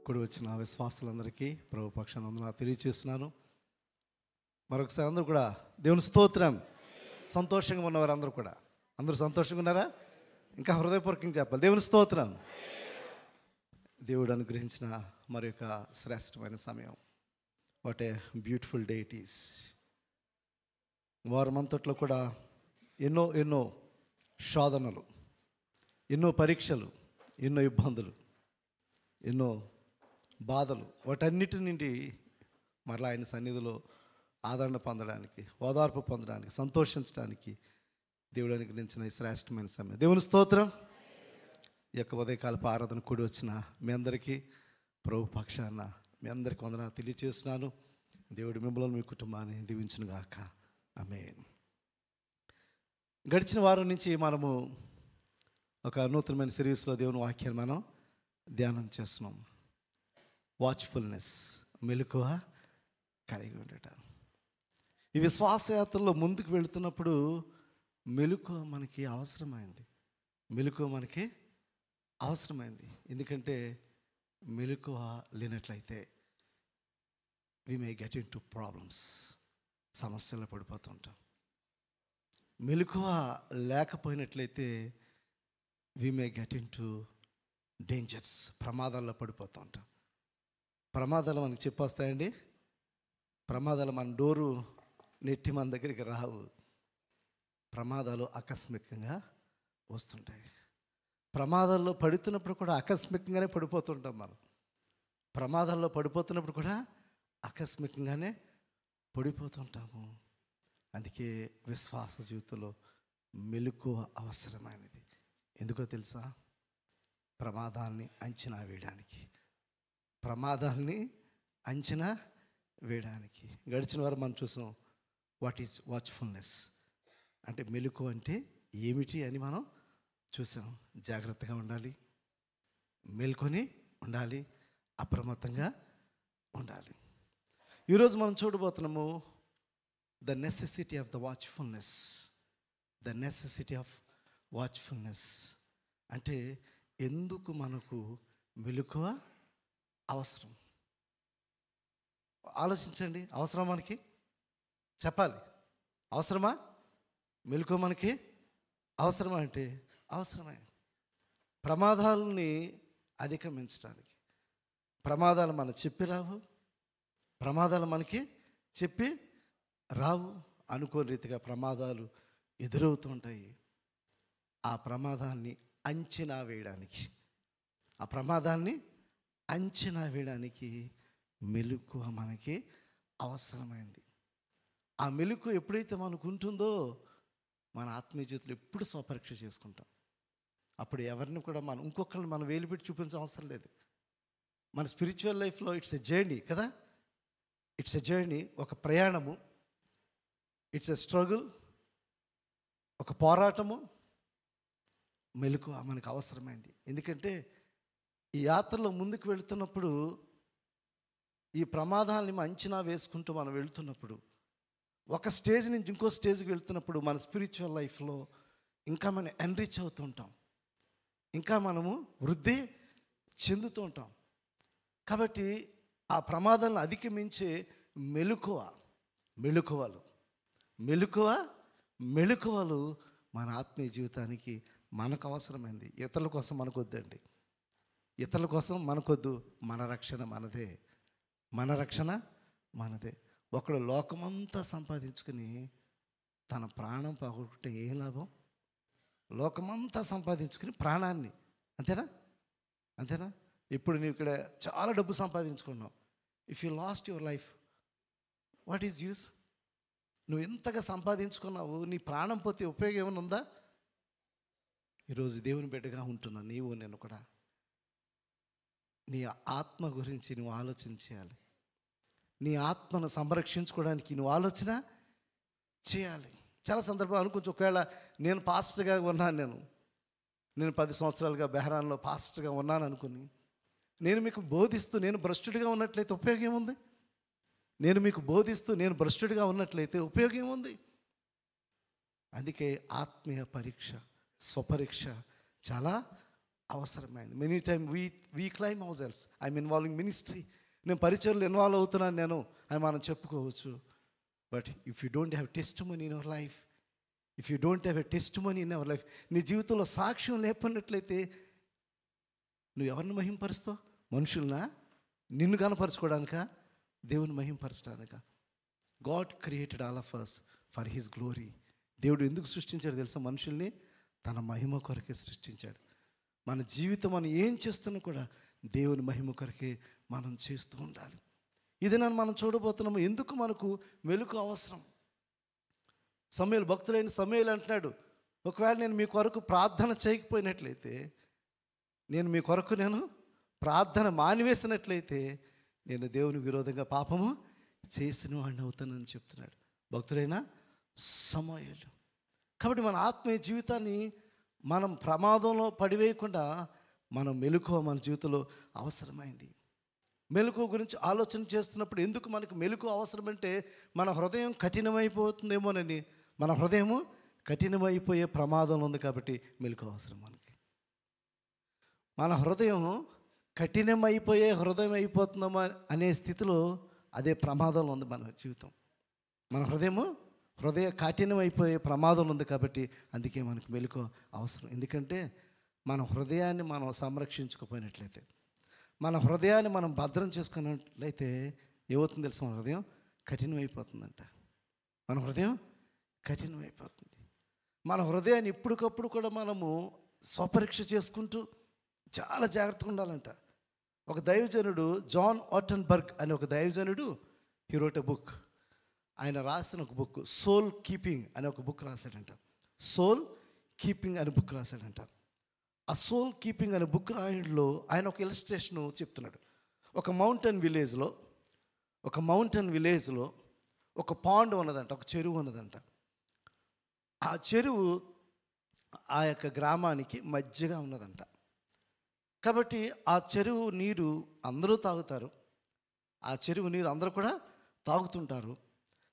కూడి వచ్చిన విశ్వాసులందరికీ ప్రభు పక్షాన వందనాలు తెలియజేస్తున్నాను. మరొకసారి అందరూ కూడా దేవుని స్తోత్రం. సంతోషంగా ఉన్నవారు అందరూ కూడా, అందరూ సంతోషంగా ఉన్నారా? ఇంకా హృదయపూర్వకంగా చెప్పాలి దేవుని స్తోత్రం. దేవుడు అనుగ్రహించిన మరి యొక్క శ్రేష్టమైన సమయం. What a beautiful day it is. వారం అంతట్లో కూడా ఎన్నో శోధనలు, ఎన్నో పరీక్షలు, ఎన్నో ఇబ్బందులు, ఎన్నో బాధలు, వాటన్నిటి నుండి మరలా ఆయన సన్నిధిలో ఆదరణ పొందడానికి, ఓదార్పు పొందడానికి, సంతోషించడానికి దేవుడు అనుగ్రహించిన ఈ శ్రేష్టమైన సమయం. దేవుని స్తోత్రం. ఈ యొక్క ఉదయకాలపు ఆరాధన కూడి వచ్చిన మీ అందరికీ ప్రభు పక్షాన మీ అందరికీ వందనాలు తెలియజేస్తున్నాను. దేవుడు మిమ్మల్ని, మీ కుటుంబాన్ని దీవించును గాక. ఆమేన్. గడిచిన వారం నుంచి మనము ఒక నూతనమైన సిరీస్లో దేవుని వాక్యాన్ని మనం ధ్యానం చేస్తున్నాం. వాచ్ఫుల్నెస్, మెలకువ కలిగి ఉండటం. ఈ విశ్వాసయాత్రలో ముందుకు వెళుతున్నప్పుడు మెలకువ మనకి అవసరమైంది. మెలకువ మనకి అవసరమైంది. ఎందుకంటే మెలకువ లేనట్లయితే వి మే గెట్ ఇన్ టు ప్రాబ్లమ్స్, సమస్యల్లో పడిపోతుంటాం. మెలకువ లేకపోయినట్లయితే వి మే గెట్ ఇన్ టు డేంజర్స్, ప్రమాదాల్లో పడిపోతూ ఉంటాం. ప్రమాదాలు మనకి చెప్పొస్తాయండి. ప్రమాదాలు మన డోరు నెట్టి మన దగ్గరికి రావు. ప్రమాదాలు ఆకస్మికంగా వస్తుంటాయి. ప్రమాదాల్లో పడుతున్నప్పుడు కూడా ఆకస్మికంగానే పడిపోతుంటాం. మనం ప్రమాదాల్లో పడిపోతున్నప్పుడు కూడా ఆకస్మికంగానే పడిపోతుంటాము. అందుకే విశ్వాస జీవితంలో మెలకువ అవసరమైనది. ఎందుకో తెలుసా? ప్రమాదాల్ని అంచనా వేయడానికి, ప్రమాదాల్ని అంచనా వేయడానికి. గడిచిన వారు మనం చూసాం వాట్ ఈజ్ వాచ్ఫుల్నెస్ అంటే, మెలకువ అంటే ఏమిటి అని మనం చూసాం. జాగ్రత్తగా ఉండాలి, మేల్కొని ఉండాలి, అప్రమత్తంగా ఉండాలి. ఈరోజు మనం చూడబోతున్నాము the necessity of the watchfulness. The necessity of watchfulness అంటే ఎందుకు మనకు మెలకువ అవసరం. ఆలోచించండి. అవసరం మనకి? చెప్పాలి. అవసరమా? మెలకువ మనకి అవసరమా అంటే అవసరమే. ప్రమాదాలని అధిగమించడానికి. ప్రమాదాలు మనం చెప్పి రావు, ప్రమాదాలు మనకి చెప్పి రావు. అనుకోని రీతిగా ప్రమాదాలు ఎదురవుతూ ఉంటాయి. ఆ ప్రమాదాన్ని అంచనా వేయడానికి, ఆ ప్రమాదాన్ని అంచనా వేయడానికి మెలకువ మనకి అవసరమైంది. ఆ మెలకువ ఎప్పుడైతే మనకు ఉంటుందో మన ఆత్మీయ జీవితంలో ఎప్పుడు స్వపరీక్ష చేసుకుంటాం. అప్పుడు ఎవరిని కూడా ఇంకొకరిని మనం వేలుపెట్టి చూపించడం అవసరం లేదు. మన స్పిరిచువల్ లైఫ్లో ఇట్స్ ఎ జర్నీ కదా. ఇట్స్ ఎ జర్నీ, ఒక ప్రయాణము. ఇట్స్ ఎ స్ట్రగుల్, ఒక పోరాటము. మెలకువ మనకు అవసరమైంది. ఎందుకంటే ఈ యాత్రలో ముందుకు వెళుతున్నప్పుడు, ఈ ప్రమాదాలని అంచనా వేసుకుంటూ మనం వెళుతున్నప్పుడు, ఒక స్టేజ్ నుంచి ఇంకో స్టేజ్కి వెళ్తున్నప్పుడు మన స్పిరిచువల్ లైఫ్లో ఇంకా మనం ఎన్రిచ్ అవుతుంటాం, ఇంకా మనము వృద్ధి చెందుతూ ఉంటాం. కాబట్టి ఆ ప్రమాదాలను అధిగమించే మెలకువలు మన ఆత్మీయ జీవితానికి మనకు అవసరమైంది. ఇతరుల కోసం మనకు వద్దండి. ఇతరుల కోసం మనకొద్దు. మన రక్షణ మనదే, మన రక్షణ మనదే. ఒకడు లోకమంతా సంపాదించుకుని తన ప్రాణం పోగొట్టుకుంటే ఏం లాభం? లోకమంతా సంపాదించుకుని ప్రాణాన్ని, అంతేనా? ఇప్పుడు నీవు ఇక్కడ చాలా డబ్బు సంపాదించుకున్నావు. If you lost your life, what is use? నువ్వు ఎంతగా సంపాదించుకున్నావు, నీ ప్రాణం పోతే ఉపయోగం ఏమైనా ఉందా? ఈరోజు దేవుని బిడ్డగా ఉంటున్నా నీవు నేను కూడా నీ ఆత్మ గురించి నువ్వు ఆలోచన చేయాలి. నీ ఆత్మను సంరక్షించుకోవడానికి నువ్వు ఆలోచన చేయాలి. చాలా సందర్భాలు అనుకుంటూ, ఒకవేళ నేను పాస్టర్గా ఉన్నాను, నేను 10 సంవత్సరాలుగా బెహరాన్లో పాస్టర్గా ఉన్నాను అనుకుని నేను మీకు బోధిస్తూ నేను భ్రష్టుడిగా ఉన్నట్లయితే ఉపయోగం ఏముంది? నేను మీకు బోధిస్తూ నేను భ్రష్టుడిగా ఉన్నట్లయితే ఉపయోగం ఏముంది? అందుకే ఆత్మీయ పరీక్ష, స్వపరీక్ష చాలా అవసరమైంది. Many time we claim ourselves, I'm involving ministry, నేను పరిచర్లు ఇన్వాల్వ్ అవుతున్నాను నేను అని మనం చెప్పుకోవచ్చు. But if you don't have testimony in our life, if you don't have a testimony in our life, నీ జీవితంలో సాక్ష్యం లేకున్నట్లయితే నువ్వు ఎవరిని మహింపరుస్తావు? మనుషులనా? నిన్ను కనపరచుకోవడానికా? దేవుని మహింపరచడానికా? God created all of us for his glory. దేవుడు ఎందుకు సృష్టించాడు తెలుసా? మనుషుల్ని తన మహిమ కొరకే సృష్టించాడు. మన జీవితం మనం ఏం చేస్తున్నా కూడా దేవుని మహిమ కొరకే మనం చేస్తూ ఉండాలి. ఇది మనం చూడబోతున్నాము. ఎందుకు మనకు మెలుకు అవసరం? సమూయేలు, భక్తులైన సమూయేలు అంటున్నాడు, ఒకవేళ నేను మీ కొరకు ప్రార్థన చేయకపోయినట్లయితే, నేను మీ కొరకు నేను ప్రార్థన మానివేసినట్లయితే నేను దేవుని విరోధంగా పాపము చేసిన వాడిని అవుతానని చెప్తున్నాడు భక్తుడైన సమూయేలు. కాబట్టి మన ఆత్మీయ జీవితాన్ని మనం ప్రమాదంలో పడివేయకుండా మనం మెలకువ మన జీవితంలో అవసరమైంది. మెలకువ గురించి ఆలోచన చేస్తున్నప్పుడు ఎందుకు మనకు మెలకువ అవసరమంటే, మన హృదయం కఠినమైపోతుందేమోనని. మన హృదయము కఠినమైపోయే ప్రమాదం ఉంది కాబట్టి మెలకువ అవసరం మనకి. మన హృదయం కఠినమైపోయే హృదయం అయిపోతుందేమో అనే స్థితిలో అదే ప్రమాదంలో ఉంది మన జీవితం. మన హృదయ కఠినమైపోయే ప్రమాదం ఉంది కాబట్టి అందుకే మనకు మెలకువ అవసరం. ఎందుకంటే మన హృదయాన్ని మనం సంరక్షించుకోపోయినట్లయితే, మన హృదయాన్ని మనం భద్రం చేసుకున్నట్లయితే ఏమవుతుంది తెలుసు? మన హృదయం కఠినమైపోతుందంట. మన హృదయం కఠినమైపోతుంది. మన హృదయాన్ని ఇప్పటికప్పుడు కూడా మనము స్వపరీక్ష చేసుకుంటూ చాలా జాగ్రత్తగా ఉండాలంట. ఒక దైవజనుడు, జాన్ ఆటన్బర్గ్ అనే ఒక దైవజనుడు, హీ రోట్ ఎ బుక్. ఆయన రాసిన ఒక బుక్, సోల్ కీపింగ్ అనే ఒక బుక్ రాశాడంట. సోల్ కీపింగ్ అనే బుక్ రాశాడంట. ఆ సోల్ కీపింగ్ అనే బుక్ రాయడంలో ఆయన ఒక ఇలస్ట్రేషను చెప్తున్నాడు. ఒక మౌంటైన్ విలేజ్లో ఒక పాండ్ ఉన్నదంట, ఒక చెరువు ఉన్నదంట. ఆ చెరువు ఆ యొక్క గ్రామానికి మధ్యగా ఉన్నదంట. కాబట్టి ఆ చెరువు నీరు అందరూ తాగుతారు, ఆ చెరువు నీరు అందరూ కూడా తాగుతుంటారు.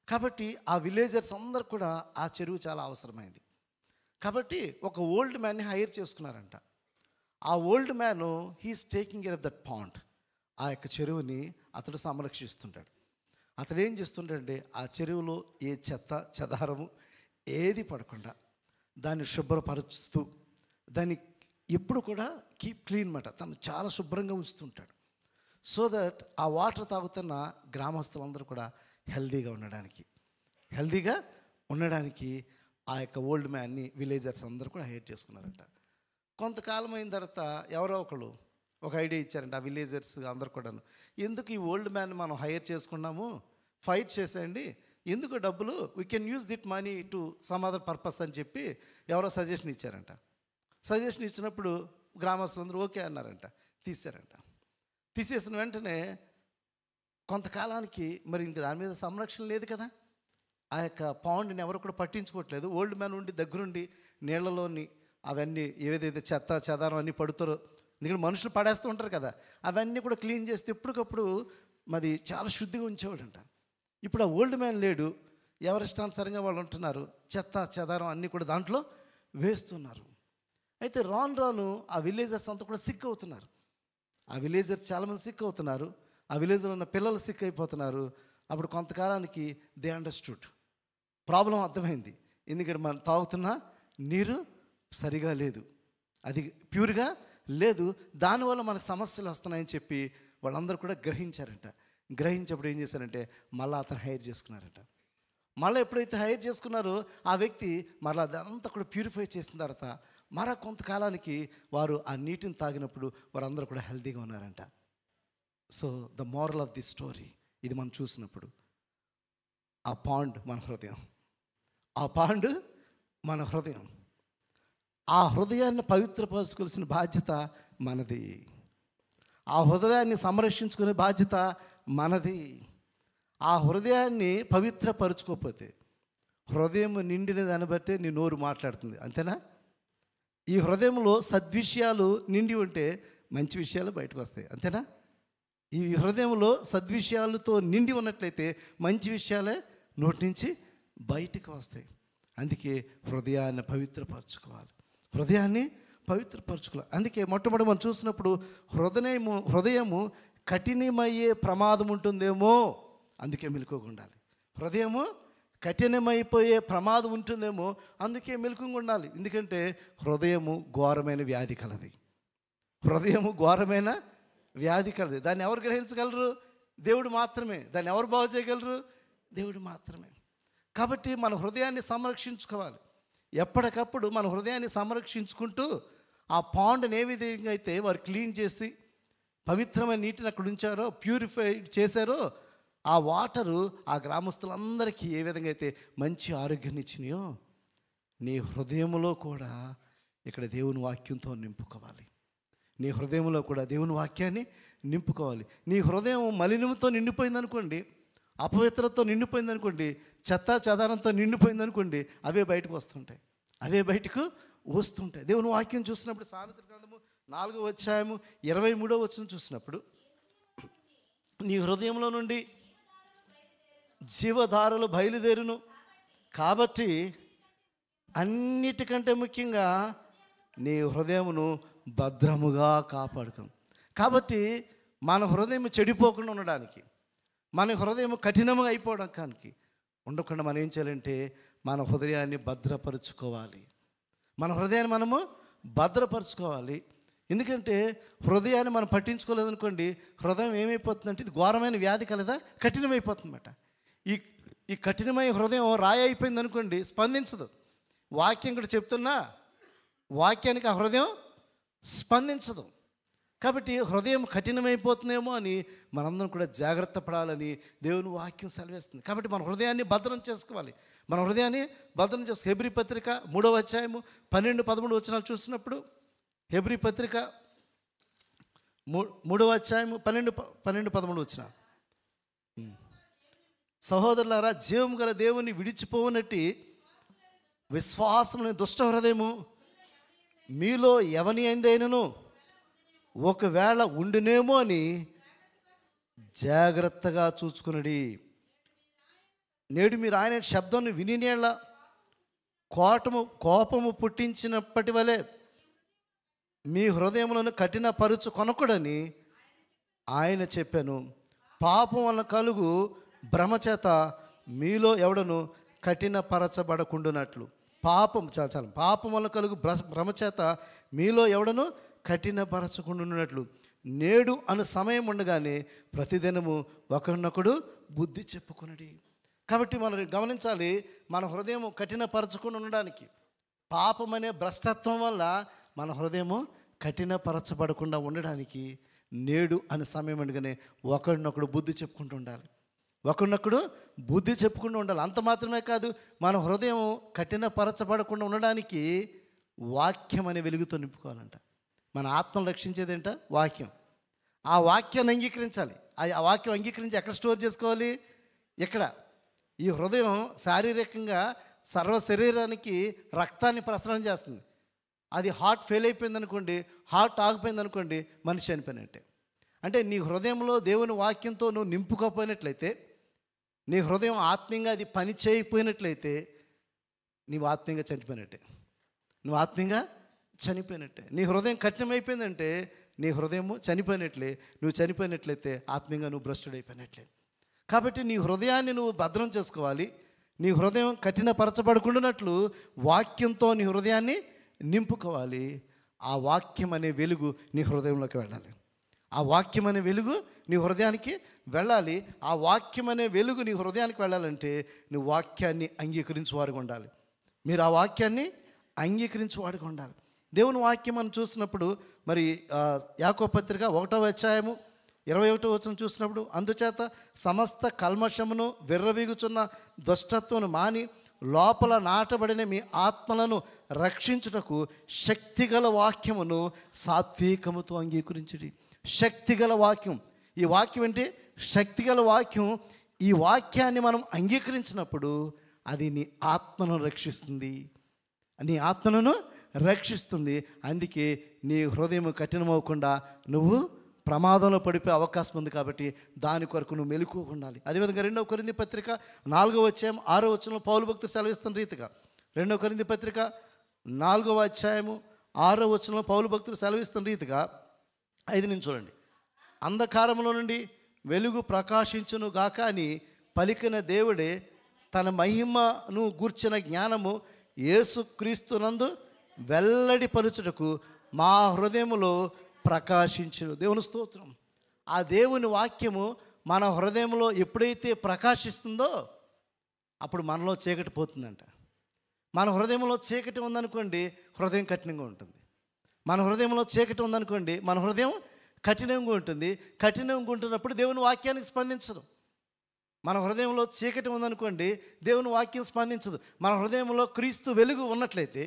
కాబట్టి ఆ విలేజర్స్ అందరు కూడా ఆ చెరువు చాలా అవసరమైంది. కాబట్టి ఒక ఓల్డ్ మ్యాన్ని హైర్ చేసుకున్నారంట. ఆ old man he's taking care of that pond. ఆ యొక్క చెరువుని అతడు సంరక్షిస్తుంటాడు. అతడు ఏం చేస్తుంటాడంటే, ఆ చెరువులో ఏ చెత్త చెదారము ఏది పడకుండా దాన్ని శుభ్రపరుస్తూ, దాన్ని ఎప్పుడు కూడా కీప్ క్లీన్ మాట, తను చాలా శుభ్రంగా ఉంచుతుంటాడు. సో దట్ ఆ వాటర్ తాగుతున్న గ్రామస్తులందరూ కూడా హెల్దీగా ఉండడానికి ఆ యొక్క ఓల్డ్ మ్యాన్ని విలేజర్స్ అందరూ కూడా హైర్ చేసుకున్నారంట. కొంతకాలం అయిన తర్వాత ఎవరో ఒకళ్ళు ఒక ఐడియా ఇచ్చారంట. ఆ విలేజర్స్ అందరు కూడా, ఎందుకు ఈ ఓల్డ్ మ్యాన్ మనం హైర్ చేసుకున్నాము, ఫైట్ చేసేయండి, ఎందుకు డబ్బులు, we can use that money to some other purpose అని చెప్పి ఎవరో సజెషన్ ఇచ్చారంట. సజెషన్ ఇచ్చినప్పుడు గ్రామస్తులందరూ ఓకే అన్నారంట, తీసారంట. తీసేసిన వెంటనే కొంతకాలానికి మరి ఇంక దాని మీద సంరక్షణ లేదు కదా, ఆ యొక్క పాండ్ని ఎవరు కూడా పట్టించుకోవట్లేదు. ఓల్డ్ మ్యాన్ ఉండి దగ్గరుండి నీళ్లలోని అవన్నీ ఏదైతే చెత్త చెదారం అన్నీ పడుతారో, ఎందుకంటే మనుషులు పడేస్తూ ఉంటారు కదా, అవన్నీ కూడా క్లీన్ చేస్తే ఎప్పటికప్పుడు మరి చాలా శుద్ధిగా ఉంచేవాడంట. ఇప్పుడు ఆ ఓల్డ్ మ్యాన్ లేడు, ఎవరిష్టానుసారంగా వాళ్ళు ఉంటున్నారు, చెత్త చెదారం అన్నీ కూడా దాంట్లో వేస్తున్నారు. అయితే రాను ఆ విలేజర్స్ అంతా కూడా సిక్ అవుతున్నారు. ఆ విలేజర్స్ చాలామంది సిక్ అవుతున్నారు. ఆ విలేజ్లో ఉన్న పిల్లలు సిక్ అయిపోతున్నారు. అప్పుడు కొంతకాలానికి దే అండర్స్టూడ్, ప్రాబ్లం అర్థమైంది. ఎందుకంటే మనం తాగుతున్న నీరు సరిగా లేదు, అది ప్యూర్గా లేదు, దానివల్ల మనకు సమస్యలు వస్తున్నాయని చెప్పి వాళ్ళందరూ కూడా గ్రహించారంట. గ్రహించినప్పుడు ఏం చేశారంటే మళ్ళీ అతను హైర్ చేసుకున్నారంట. మళ్ళీ ఎప్పుడైతే హైర్ చేసుకున్నారో ఆ వ్యక్తి మళ్ళీ అదంతా కూడా ప్యూరిఫై చేసిన తర్వాత మరో కొంతకాలానికి వారు ఆ నీటిని తాగినప్పుడు వారందరూ కూడా హెల్తీగా ఉన్నారంట. So the moral of the story, ఇది మనం చూసినప్పుడు ఆ పాండ్ మన హృదయం, ఆ హృదయాన్ని పవిత్రపరచుకోవాల్సిన బాధ్యత మనది. ఆ హృదయాన్ని సంరక్షించుకునే బాధ్యత మనది. ఆ హృదయాన్ని పవిత్రపరచుకోకపోతే, హృదయం నిండిన దాన్ని బట్టే నీ నోరు మాట్లాడుతుంది, అంతేనా? ఈ హృదయంలో సద్విషయాలు నిండి ఉంటే మంచి విషయాలు బయటకు వస్తాయి, అంతేనా? ఈ హృదయంలో సద్విషయాలతో నిండి ఉన్నట్లయితే మంచి విషయాలే నోటి నుంచి బయటికి వస్తాయి. అందుకే హృదయాన్ని పవిత్రపరచుకోవాలి. హృదయాన్ని పవిత్రపరచుకోవాలి. అందుకే మొట్టమొదటి మనం చూసినప్పుడు హృదయము కఠినమయ్యే ప్రమాదం ఉంటుందేమో, అందుకే మెలకువగా ఉండాలి. హృదయము కఠినమైపోయే ప్రమాదం ఉంటుందేమో, అందుకే మెలకువగా ఉండాలి. ఎందుకంటే హృదయము ఘోరమైన వ్యాధి కలది. హృదయము ఘోరమైన వ్యాధి కలది. దాన్ని ఎవరు గ్రహించగలరు? దేవుడు మాత్రమే. దాన్ని ఎవరు బాగు చేయగలరు? దేవుడు మాత్రమే. కాబట్టి మన హృదయాన్ని సంరక్షించుకోవాలి. ఎప్పటికప్పుడు మన హృదయాన్ని సంరక్షించుకుంటూ ఆ పాండ్ని ఏ విధంగా అయితే వారు క్లీన్ చేసి పవిత్రమైన నీటిని అక్కడ ఉంచారో, ప్యూరిఫైడ్ చేశారో, ఆ వాటరు ఆ గ్రామస్తులందరికీ ఏ విధంగా అయితే మంచి ఆరోగ్యాన్ని ఇచ్చినాయో, నీ హృదయంలో కూడా ఇక్కడ దేవుని వాక్యంతో నింపుకోవాలి. నీ హృదయంలో కూడా దేవుని వాక్యాన్ని నింపుకోవాలి. నీ హృదయం మలినంతో నిండిపోయిందనుకోండి, అపవిత్రతతో నిండిపోయిందనుకోండి, చెత్త చెదారంతో నిండిపోయిందనుకోండి, అవే బయటకు వస్తుంటాయి. దేవుని వాక్యం చూసినప్పుడు సామెతల గ్రంథము 4వ అధ్యాయము 23వ వచనం చూసినప్పుడు, నీ హృదయంలో నుండి జీవధారలు బయలుదేరును. కాబట్టి అన్నిటికంటే ముఖ్యంగా నీ హృదయమును భద్రముగా కాపాడుకో. కాబట్టి మన హృదయం చెడిపోకుండా ఉండడానికి, మన హృదయం కఠినంగా అయిపోవడానికి ఉండకుండా మనం ఏం చేయాలంటే మన హృదయాన్ని భద్రపరుచుకోవాలి. మన హృదయాన్ని మనము భద్రపరుచుకోవాలి. ఎందుకంటే హృదయాన్ని మనం పట్టించుకోలేదనుకోండి, హృదయం ఏమైపోతుందంటే ఇది ఘోరమైన వ్యాధి కలదా, కఠినమైపోతుందన్నమాట. ఈ కఠినమైన హృదయం రాయి అయిపోయింది అనుకోండి, స్పందించదు. వాక్యం కూడా చెప్తున్నా వాక్యానికి ఆ హృదయం స్పందించదు. కాబట్టి హృదయం కఠినమైపోతుందేమో అని మనందరం కూడా జాగ్రత్త పడాలని దేవుని వాక్యం సెలవేస్తుంది. కాబట్టి మన హృదయాన్ని భద్రం చేసుకోవాలి. మన హృదయాన్ని భద్రం చేసుకో. హెబ్రీ పత్రిక 3వ అధ్యాయము 12-13 వచనాలు చూసినప్పుడు, హెబ్రీ పత్రిక 3వ అధ్యాయము 12-13 వచనాలు, సహోదరులారా, జీవం గల దేవుని విడిచిపోవనట్టి విశ్వాసముని దుష్ట హృదయము మీలో ఎవని అయినను ఒకవేళ ఉండునేమో అని జాగ్రత్తగా చూచుకునడి. నేడు మీరు ఆయన శబ్దాన్ని వినినేళ్ళ కోపము పుట్టించినప్పటి వలె మీ హృదయములను కఠిన పరుచు కొనకుడని ఆయన చెప్పాను. పాపం వలన కలుగు భ్రమచేత మీలో ఎవడను కఠినపరచబడకుండునట్లు. పాపం వలన కలుగు భ్రమచేత మీలో ఎవడను కఠినపరచకుండునట్లు నేడు అను సమయం ఉండగానే ప్రతిదినము ఒకరినొకడు బుద్ధి చెప్పుకొనడి. కాబట్టి మనం గమనించాలి, మన హృదయం కఠినపరచకుండా ఉండడానికి, పాపం అనే భ్రష్టత్వం వల్ల మన హృదయము కఠినపరచబడకుండా ఉండడానికి నేడు అనే సమయం ఉండగానే ఒకరినొకడు బుద్ధి చెప్పుకుంటూ ఉండాలి. ఒకరినొకడు బుద్ధి చెప్పుకుంటూ ఉండాలి. అంత మాత్రమే కాదు, మన హృదయం కఠినపరచబడకుండా ఉండడానికి వాక్యం అనే వెలుగుతో నింపుకోవాలంట. మన ఆత్మను రక్షించేదేంట? వాక్యం. ఆ వాక్యాన్ని అంగీకరించాలి. ఆ వాక్యం అంగీకరించి ఎక్కడ స్టోర్ చేసుకోవాలి? ఇక్కడ. ఈ హృదయం శారీరకంగా సర్వ శరీరానికి రక్తాన్ని ప్రసరణ చేస్తుంది. అది హార్ట్ ఫెయిల్ అయిపోయింది అనుకోండి, హార్ట్ ఆగిపోయింది అనుకోండి, మనిషి చనిపోయినట్టే. అంటే నీ హృదయంలో దేవుని వాక్యంతో నువ్వు నింపుకోపోయినట్లయితే, నీ హృదయం ఆత్మీయంగా అది పని చేయకపోయినట్లయితే నీవు ఆత్మీయంగా చనిపోయినట్టే. నీ హృదయం కఠినమైపోయిందంటే నీ హృదయము చనిపోయినట్లే. నువ్వు చనిపోయినట్లయితే ఆత్మీయంగా నువ్వు భ్రష్టుడైపోయినట్లే. కాబట్టి నీ హృదయాన్ని నువ్వు భద్రం చేసుకోవాలి. నీ హృదయం కఠినపరచబడకుండానట్లు వాక్యంతో నీ హృదయాన్ని నింపుకోవాలి. ఆ వాక్యం అనే వెలుగు నీ హృదయంలోకి వెళ్ళాలి. ఆ వాక్యం అనే వెలుగు నీ హృదయానికి వెళ్ళాలి. ఆ వాక్యం అనే వెలుగు నీ హృదయానికి వెళ్ళాలంటే నువ్వు వాక్యాన్ని అంగీకరించేవారుగా ఉండాలి. మీరు ఆ వాక్యాన్ని అంగీకరించేవాడుగా ఉండాలి. దేవుని వాక్యం మనం చూసినప్పుడు మరి యాకోబు పత్రిక 1వ అధ్యాయము 21వ వచనం చూసినప్పుడు, అందుచేత సమస్త కల్మషమును విర్రవీగుచున్న దుష్టత్వమును మాని లోపల నాటబడిన మీ ఆత్మలను రక్షించుటకు శక్తిగల వాక్యమును సాత్వికముతో అంగీకరించుడి. శక్తిగల వాక్యం. ఈ వాక్యం అంటే శక్తిగల వాక్యం. ఈ వాక్యాన్ని మనం అంగీకరించినప్పుడు అది నీ ఆత్మను రక్షిస్తుంది. అందుకే నీ హృదయం కఠినమవ్వకుండా నువ్వు ప్రమాదంలో పడిపోయే అవకాశం ఉంది. కాబట్టి దాని కొరకు నువ్వు మెలకువగా ఉండాలి. అదేవిధంగా 2వ కొరింథీ పత్రిక 4వ అధ్యాయం 6వ వచనంలో పౌలు భక్తుడు సెలవిస్తున్న రీతిగా 2వ కొరింథీ పత్రిక 4వ అధ్యాయము 6వ వచనంలో పౌలు భక్తులు సెలవిస్తున్న రీతిగా 5 నుంచి చూడండి. అంధకారంలో నుండి వెలుగు ప్రకాశించును గాక అని పలికిన దేవుడే తన మహిమను గూర్చిన జ్ఞానము యేసుక్రీస్తునందు వెల్లడిపరుచుటకు మా హృదయములో ప్రకాశించును. దేవుని స్తోత్రం. ఆ దేవుని వాక్యము మన హృదయంలో ఎప్పుడైతే ప్రకాశిస్తుందో అప్పుడు మనలో చీకటి పోతుందంట. మన హృదయంలో చీకటి ఉందనుకోండి, హృదయం కఠినంగా ఉంటుంది. మన హృదయంలో చీకటి ఉందనుకోండి, మన హృదయం కఠినంగా ఉంటుంది. కఠినంగా ఉంటున్నప్పుడు దేవుని వాక్యానికి స్పందించదు. మన హృదయంలో చీకటి ఉందనుకోండి, దేవుని వాక్యం స్పందించదు. మన హృదయంలో క్రీస్తు వెలుగు ఉన్నట్లయితే,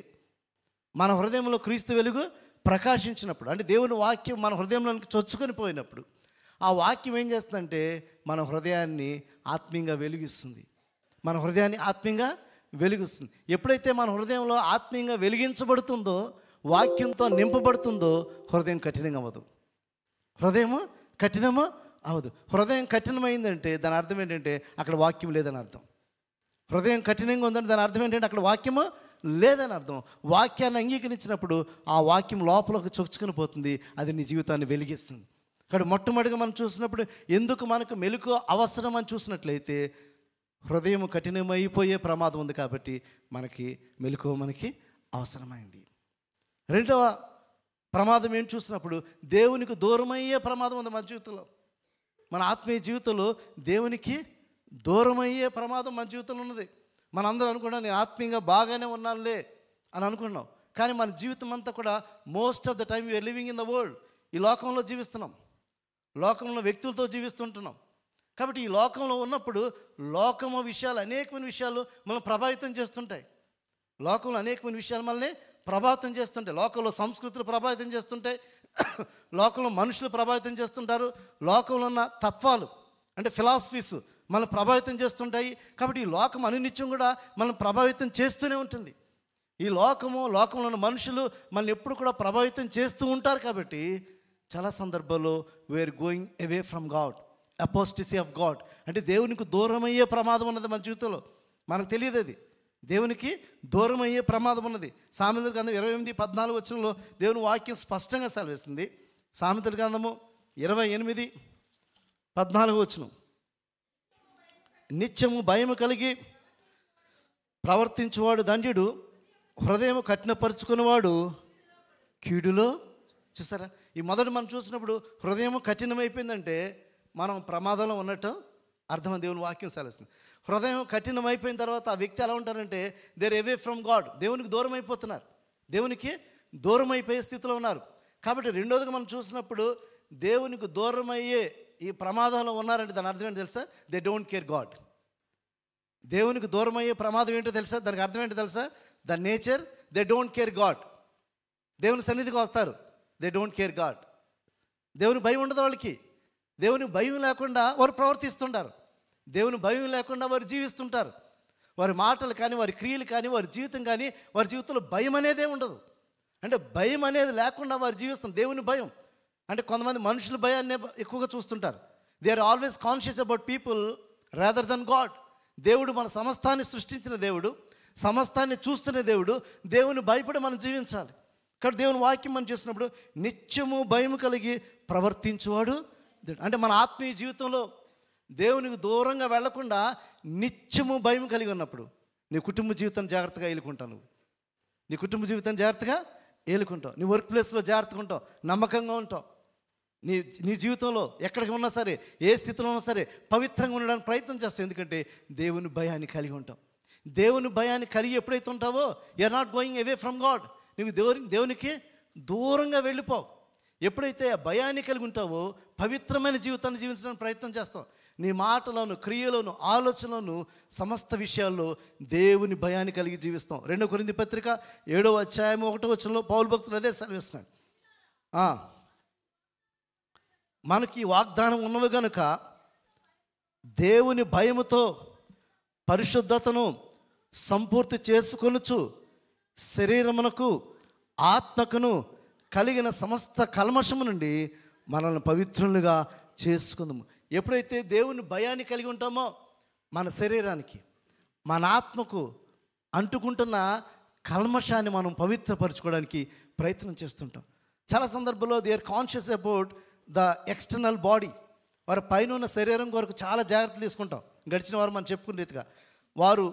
మన హృదయంలో క్రీస్తు వెలుగు ప్రకాశించినప్పుడు, అంటే దేవుని వాక్యం మన హృదయంలోనికి చొచ్చుకొని పోయినప్పుడు, ఆ వాక్యం ఏం చేస్తుందంటే మన హృదయాన్ని ఆత్మీయంగా వెలిగిస్తుంది. మన హృదయాన్ని ఆత్మీయంగా వెలిగిస్తుంది. ఎప్పుడైతే మన హృదయంలో ఆత్మీయంగా వెలిగించబడుతుందో, వాక్యంతో నింపబడుతుందో, హృదయం కఠినంగా అవ్వదు. హృదయము కఠినము అవదు. హృదయం కఠినమైందంటే దాని అర్థం ఏంటంటే అక్కడ వాక్యం లేదని అర్థం. హృదయం కఠినంగా ఉందంటే దాని అర్థం ఏంటంటే అక్కడ వాక్యము లేదని అర్థం. వాక్యాన్ని అంగీకరించినప్పుడు ఆ వాక్యం లోపలికి చొచ్చుకొని పోతుంది. అది నీ జీవితాన్ని వెలిగిస్తుంది. ఇక్కడ మొట్టమొదటిగా మనం చూసినప్పుడు ఎందుకు మనకు మెలకువ అవసరం అని చూసినట్లయితే హృదయం కఠినమైపోయే ప్రమాదం ఉంది కాబట్టి మనకి మెలకువ మనకి అవసరమైంది. రెండవ ప్రమాదం ఏం చూసినప్పుడు దేవునికి దూరమయ్యే ప్రమాదం ఉంది మన జీవితంలో. మన ఆత్మీయ జీవితంలో దేవునికి దూరమయ్యే ప్రమాదం మన జీవితంలో ఉన్నది. మనందరూ అనుకున్నాం నేను ఆత్మీయంగా బాగానే ఉన్నానులే అని అనుకున్నాం. కానీ మన జీవితం అంతా కూడా most of the time we're living in the world. ఈ లోకంలో జీవిస్తున్నాం, లోకంలో వ్యక్తులతో జీవిస్తుంటున్నాం. కాబట్టి ఈ లోకంలో ఉన్నప్పుడు లోకము విషయాలు, అనేకమైన విషయాలు మనం ప్రభావితం చేస్తుంటాయి. లోకంలో అనేకమైన విషయాలు మనల్ని ప్రభావితం చేస్తుంటాయి. లోకంలో సంస్కృతులు ప్రభావితం చేస్తుంటాయి, లోకంలో మనుషులు ప్రభావితం చేస్తుంటారు, లోకంలో ఉన్న తత్వాలు అంటే ఫిలాసఫీస్ మనం ప్రభావితం చేస్తుంటాయి. కాబట్టి ఈ లోకం అనునిత్యం కూడా మనం ప్రభావితం చేస్తూనే ఉంటుంది. ఈ లోకంలో ఉన్న మనుషులు మనల్ని ఎప్పుడు కూడా ప్రభావితం చేస్తూ ఉంటారు. కాబట్టి చాలా సందర్భాల్లో we're going away from God, apostasy of God, అంటే దేవునికి దూరం అయ్యే ప్రమాదం ఉన్నది మన జీవితంలో. మనకు తెలియదు అది దేవునికి దూరం అయ్యే ప్రమాదం ఉన్నది. సామెతల గ్రంథం 28:14 వచనంలో దేవుని వాక్యం స్పష్టంగా సెలవిస్తుంది. సామెతల గ్రంథము 28:14 వచనం, నిత్యము భయము కలిగి ప్రవర్తించువాడు ధన్యుడు, హృదయం కఠినపరుచుకునేవాడు కీడులో. చూసారా, ఈ మొదటి మనం చూసినప్పుడు హృదయం కఠినమైపోయిందంటే మనం ప్రమాదంలో ఉన్నట్టు అర్థం. దేవుని వాక్యం సెలవుస్తుంది. హృదయం కఠినమైపోయిన తర్వాత ఆ వ్యక్తి ఎలా ఉంటారంటే దేర్ అవే ఫ్రమ్ గాడ్, దేవునికి దూరం అయిపోతున్నారు, దేవునికి దూరం అయిపోయే స్థితిలో ఉన్నారు. కాబట్టి రెండోదిగా మనం చూసినప్పుడు దేవునికి దూరం అయ్యే ఈ ప్రమాదంలో ఉన్నారంటే దాని అర్థం ఏంటో తెలుసా? They don't care God. దేవునికి దూరం అయ్యే ప్రమాదం ఏంటో తెలుసా? దానికి అర్థం ఏంటో తెలుసా? The nature they don't care God. దేవుని సన్నిధికి వస్తారు, దే డోంట్ కేర్ గాడ్. దేవుని భయం ఉండదు వాళ్ళకి. దేవుని భయం లేకుండా వారు ప్రవర్తిస్తుంటారు, దేవుని భయం లేకుండా వారు జీవిస్తుంటారు. వారి మాటలు కానీ, వారి క్రియలు కానీ, వారి జీవితం కానీ, వారి జీవితంలో భయం అనేదే ఉండదు. అంటే భయం అనేది లేకుండా వారు జీవిస్తారు. దేవుని భయం అంటే కొంతమంది మనుషుల భయాన్ని ఎక్కువగా చూస్తుంటారు. They are always conscious about people rather then God. దేవుడు మన సమస్తాన్ని సృష్టించిన దేవుడు, సమస్తాన్ని చూస్తున్న దేవుడు. దేవుని భయపడి మనం జీవించాలి. కాబట్టి దేవుని వాక్యం మనం చేసినప్పుడు నిత్యము భయం కలిగి ప్రవర్తించువాడు అంటే మన ఆత్మీయ జీవితంలో దేవునికి దూరంగా వెళ్లకుండా నిత్యము భయం కలిగి ఉన్నప్పుడు నీ కుటుంబ జీవితాన్ని జాగ్రత్తగా ఏలుకుంటావు. నువ్వు నీ కుటుంబ జీవితాన్ని జాగ్రత్తగా ఏలుకుంటావు. నీ వర్క్ ప్లేస్లో జాగ్రత్తగా ఉంటావు, నమ్మకంగా ఉంటావు. నీ జీవితంలో ఎక్కడికి ఉన్నా సరే, ఏ స్థితిలో ఉన్నా సరే పవిత్రంగా ఉండడానికి ప్రయత్నం చేస్తావు. ఎందుకంటే దేవుని భయాన్ని కలిగి ఉంటావు. దేవుని భయాన్ని కలిగి ఎప్పుడైతే ఉంటావో you're not going away from God. నువ్వు దేవునికి దూరంగా వెళ్ళిపోవు. ఎప్పుడైతే ఆ భయాన్ని కలిగి ఉంటావో పవిత్రమైన జీవితాన్ని జీవించడానికి ప్రయత్నం చేస్తావు. నీ మాటలోను, క్రియలోను, ఆలోచనలోను, సమస్త విషయాల్లో దేవుని భయాన్ని కలిగి జీవిస్తాం. 2 కొరింథీ పత్రిక 7వ అధ్యాయం 1వ వచనంలో పౌలు భక్తులు అదే సెలవిస్తున్నాడు. మనకి వాగ్దానం ఉన్నవి కనుక దేవుని భయముతో పరిశుద్ధతను సంపూర్తి చేసుకొనుచు శరీరమునకు ఆత్మకును కలిగిన సమస్త కల్మషము నుండి మనల్ని పవిత్రులుగా చేసుకుందాము. ఎప్పుడైతే దేవుని భయాన్ని కలిగి ఉంటామో మన శరీరానికి, మన ఆత్మకు అంటుకుంటున్న కల్మషాన్ని మనం పవిత్రపరచుకోవడానికి ప్రయత్నం చేస్తుంటాం. చాలా సందర్భంలో they are conscious about the external body. వారి పైన ఉన్న శరీరం కొరకు చాలా జాగ్రత్తలు తీసుకుంటాం. గడిచిన వారు మనం చెప్పుకునే రీతిగా వారు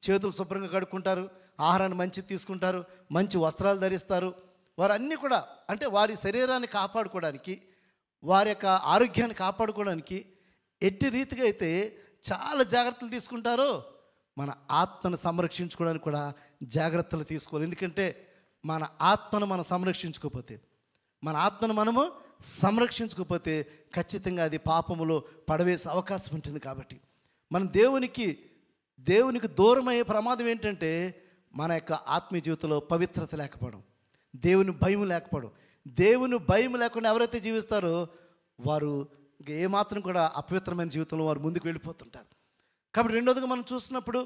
చేతులు శుభ్రంగా కడుక్కుంటారు, ఆహారాన్ని మంచిది తీసుకుంటారు, మంచి వస్త్రాలు ధరిస్తారు. వారు అన్నీ కూడా అంటే వారి శరీరాన్ని కాపాడుకోవడానికి, వారి యొక్క ఆరోగ్యాన్ని కాపాడుకోవడానికి ఎట్టి రీతిగా అయితే చాలా జాగ్రత్తలు తీసుకుంటారో మన ఆత్మను సంరక్షించుకోవడానికి కూడా జాగ్రత్తలు తీసుకోవాలి. ఎందుకంటే మన ఆత్మను మనం సంరక్షించుకోకపోతే, మన ఆత్మను మనము సంరక్షించుకోకపోతే ఖచ్చితంగా అది పాపములో పడవేసే అవకాశం ఉంటుంది. కాబట్టి మనం దేవునికి దూరం అయ్యే ప్రమాదం ఏంటంటే మన యొక్క ఆత్మీయ జీవితంలో పవిత్రత లేకపోవడం, దేవుని భయం లేకపోవడం. దేవుని భయం లేకుండా ఎవరైతే జీవిస్తారో వారు ఇంకా ఏమాత్రం కూడా అపవిత్రమైన జీవితంలో వారు ముందుకు వెళ్ళిపోతుంటారు. కాబట్టి రెండోదిగా మనం చూసినప్పుడు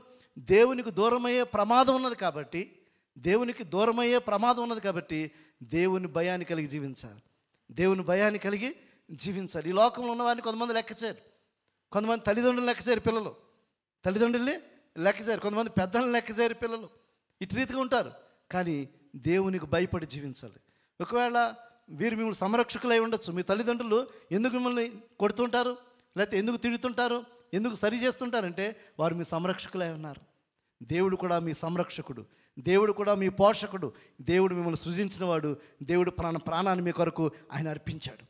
దేవునికి దూరమయ్యే ప్రమాదం ఉన్నది. కాబట్టి దేవునికి దూరమయ్యే ప్రమాదం ఉన్నది కాబట్టి దేవుని భయాన్ని కలిగి జీవించాలి. దేవుని భయాన్ని కలిగి జీవించాలి. ఈ లోకంలో ఉన్నవారిని కొంతమంది లెక్క చేయరు. కొంతమంది తల్లిదండ్రులు లెక్క చేయరు, పిల్లలు తల్లిదండ్రుల్ని లెక్క చేయరు. కొంతమంది పెద్దలను లెక్క చేయరు, పిల్లలు ఇటు రీతిగా ఉంటారు. కానీ దేవునికి భయపడి జీవించాలి. ఒకవేళ వీరు మిమ్మల్ని సంరక్షకులై ఉండొచ్చు. మీ తల్లిదండ్రులు ఎందుకు మిమ్మల్ని కొడుతుంటారు, లేకపోతే ఎందుకు తిడుతుంటారు, ఎందుకు సరి చేస్తుంటారంటే వారు మీ సంరక్షకులై ఉన్నారు. దేవుడు కూడా మీ సంరక్షకుడు, దేవుడు కూడా మీ పోషకుడు. దేవుడు మిమ్మల్ని సృజించిన వాడు. దేవుడు ప్రాణాన్ని మీ కొరకు ఆయన అర్పించాడు.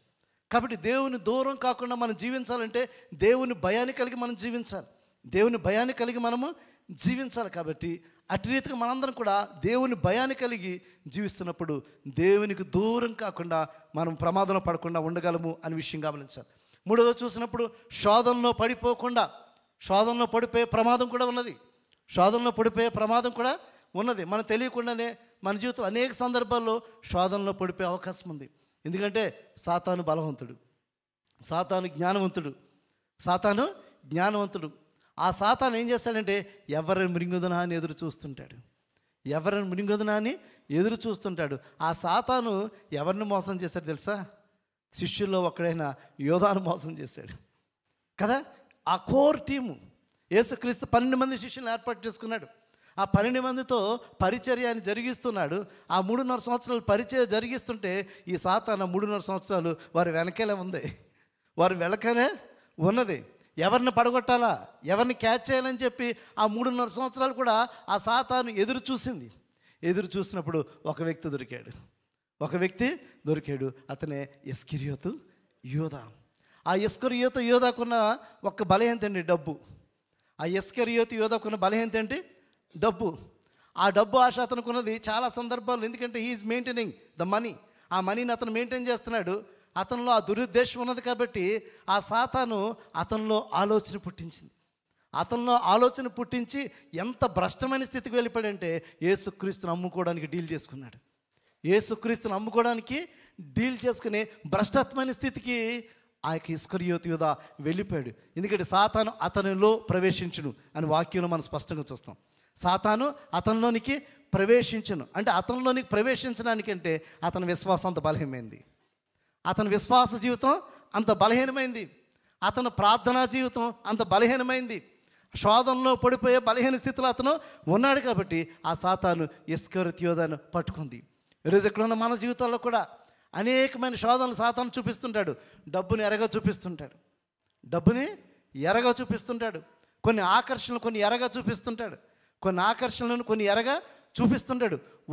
కాబట్టి దేవుని దూరం కాకుండా మనం జీవించాలంటే దేవుని భయాన్ని కలిగి మనం జీవించాలి. దేవుని భయాన్ని కలిగి మనము జీవించాలి. కాబట్టి అటు రీతిగా మనందరం కూడా దేవుని భయాన్ని కలిగి జీవిస్తున్నప్పుడు దేవునికి దూరం కాకుండా మనం ప్రమాదంలో పడకుండా ఉండగలము అనే విషయం గమనించాలి. మూడోది చూసినప్పుడు శోధనలో పడిపోయే ప్రమాదం కూడా ఉన్నది. శోధనలో పడిపోయే ప్రమాదం కూడా ఉన్నది. మనం తెలియకుండానే మన జీవితంలో అనేక సందర్భాల్లో శోధనలో పడిపోయే అవకాశం ఉంది. ఎందుకంటే సాతాను బలవంతుడు, సాతాను జ్ఞానవంతుడు. ఆ సాతాను ఏం చేస్తాడంటే ఎవరిని మృంగుదనా అని ఎదురు చూస్తుంటాడు. ఆ సాతాను ఎవరిని మోసం చేశాడు తెలుసా? శిష్యుల్లో ఒకడైన యోధాను మోసం చేశాడు కదా. ఆ కోర్ టీము యేసుక్రీస్తు 12 మంది శిష్యులను ఏర్పాటు చేసుకున్నాడు. ఆ 12 మందితో పరిచర్యాన్ని జరిగిస్తున్నాడు. ఆ 3.5 సంవత్సరాలు పరిచర్య జరిగిస్తుంటే ఈ సాతాను 3.5 సంవత్సరాలు వారి వెనకాలే ఉంది, వారి వెనకనే ఉన్నది. ఎవరిని పడగొట్టాలా, ఎవరిని క్యాచ్ చేయాలని చెప్పి ఆ 3.5 సంవత్సరాలు కూడా ఆ సాతాను ఎదురు చూసినప్పుడు ఒక వ్యక్తి దొరికాడు. అతనే ఇస్కరియోతు యోధా. ఆ ఇస్కరియోతు యోధాకున్న ఒక బలహీనత అండి డబ్బు. ఆ ఇస్కరియోతు యోధాకున్న బలహీనత ఏంటి? డబ్బు. ఆ డబ్బు ఆశ అతనుకున్నది చాలా సందర్భాలు. ఎందుకంటే హీఈస్ మెయింటైనింగ్ ద మనీ. ఆ మనీని అతను మెయింటైన్ చేస్తున్నాడు. అతనిలో ఆ దురుద్దేశం ఉన్నది కాబట్టి ఆ సాతాను అతనిలో ఆలోచన పుట్టించి ఎంత భ్రష్టమైన స్థితికి వెళ్ళిపోయాడంటే యేసుక్రీస్తుని అమ్ముకోవడానికి డీల్ చేసుకుని భ్రష్టత్వమైన స్థితికి ఆ యొక్క ఇస్కరియోతు యూదా వెళ్ళిపోయాడు. ఎందుకంటే సాతాను అతనిలో ప్రవేశించును అని వాక్యంలో మనం స్పష్టంగా చూస్తాం. సాతాను అతనిలోనికి ప్రవేశించును అంటే అతనిలోనికి ప్రవేశించడానికంటే అతని విశ్వాసం అంత బలహీనమైంది, అతని విశ్వాస జీవితం అంత బలహీనమైంది, అతని ప్రార్థనా జీవితం అంత బలహీనమైంది. శోధనలో పడిపోయే బలహీన స్థితిలో అతను ఉన్నాడు. కాబట్టి ఆ సాతాను ఇస్కరియోతు యూదాను పట్టుకుంది. ఈరోజు ఇక్కడ ఉన్న మన జీవితాల్లో కూడా అనేకమైన శోధనలు సాతాను చూపిస్తుంటాడు. డబ్బుని ఎరగా చూపిస్తుంటాడు. కొన్ని ఆకర్షణలు కొన్ని ఎరగా చూపిస్తుంటాడు.